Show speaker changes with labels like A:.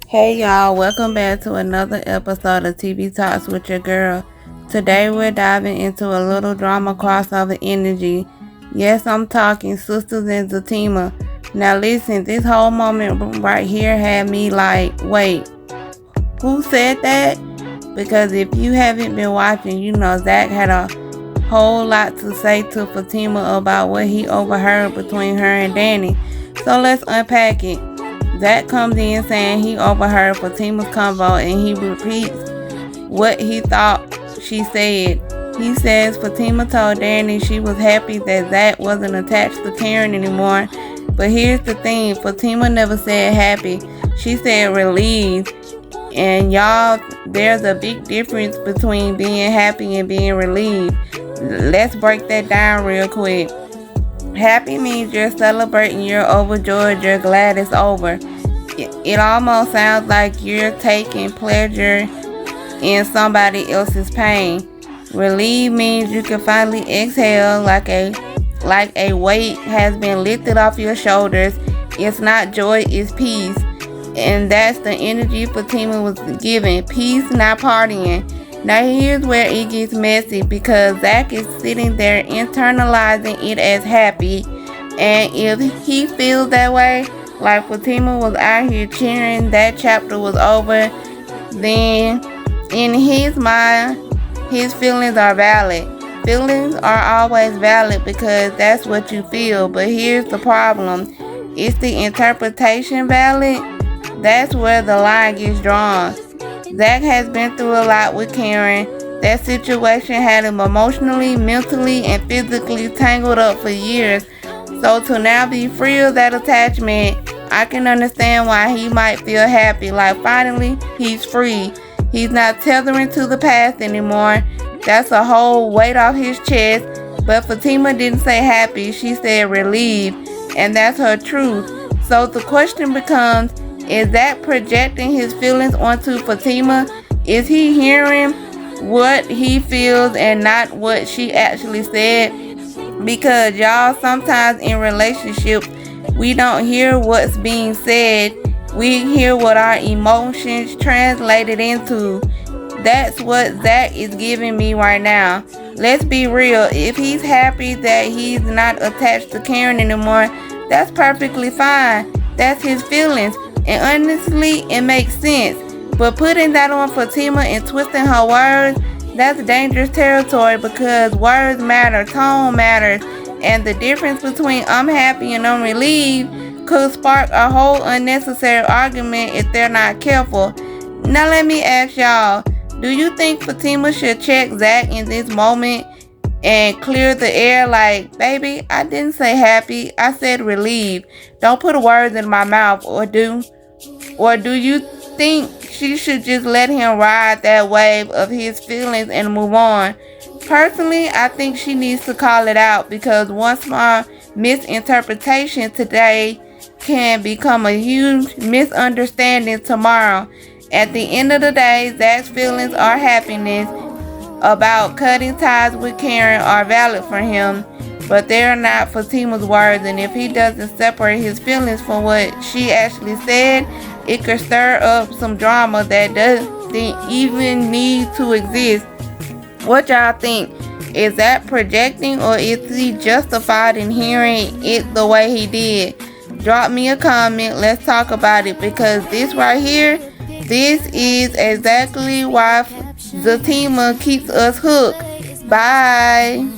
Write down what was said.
A: Hey y'all, welcome back to another episode of TV Talks with your girl. Today we're diving into a little drama crossover energy. Yes, I'm talking sisters and Fatima. Now listen, this whole moment right here had me like, wait, who said that? Because if you haven't been watching, you know Zach had a whole lot to say to Fatima about what he overheard between her and Danni. So let's unpack it. Zach comes in saying he overheard Fatima's convo and he repeats what he thought she said. He says Fatima told Danni she was happy that Zach wasn't attached to Karen anymore. But here's the thing, Fatima never said happy. She said relieved. And y'all, there's a big difference between being happy and being relieved. Let's break that down real quick. Happy means you're celebrating, you're overjoyed, you're glad it's over. It almost sounds like you're taking pleasure in somebody else's pain. Relieved means you can finally exhale like a weight has been lifted off your shoulders. It's not joy, it's peace. And that's the energy Fatima was giving. Peace, not partying. Now here's where it gets messy because Zach is sitting there internalizing it as happy. And if he feels that way, like Fatima was out here cheering that chapter was over, then in his mind, his feelings are valid. Feelings are always valid because that's what you feel. But here's the problem. Is the interpretation valid? That's where the line gets drawn. Zach has been through a lot with Karen. That situation had him emotionally, mentally, and physically tangled up for years. So to now be free of that attachment, I can understand why he might feel happy. Like finally, he's free. He's not tethering to the past anymore. That's a whole weight off his chest. But Fatima didn't say happy. She said relieved. And that's her truth. So the question becomes, is that projecting his feelings onto Fatima? Is he hearing what he feels and not what she actually said? Because y'all, sometimes in relationships, we don't hear what's being said. We hear what our emotions translated into. That's what Zach is giving me right now. Let's be real. If he's happy that he's not attached to Karen anymore, that's perfectly fine. That's his feelings. And honestly, it makes sense. But putting that on Fatima and twisting her words, that's dangerous territory because words matter, tone matters, and the difference between I'm happy and I'm relieved could spark a whole unnecessary argument if they're not careful. Now let me ask y'all, do you think Fatima should check Zach in this moment and clear the air like, baby, I didn't say happy, I said relieved. Don't put words in my mouth, or do? Or do you think she should just let him ride that wave of his feelings and move on? Personally, I think she needs to call it out because one small misinterpretation today can become a huge misunderstanding tomorrow. At the end of the day, Zach's feelings are happiness about cutting ties with Karen are valid for him, but they're not Fatima's words, and if he doesn't separate his feelings from what she actually said, it could stir up some drama that doesn't even need to exist. What y'all think? Is that projecting or is he justified in hearing it the way he did? Drop me a comment, let's talk about it because this right here, this is exactly why Fatima keeps us hooked. Bye.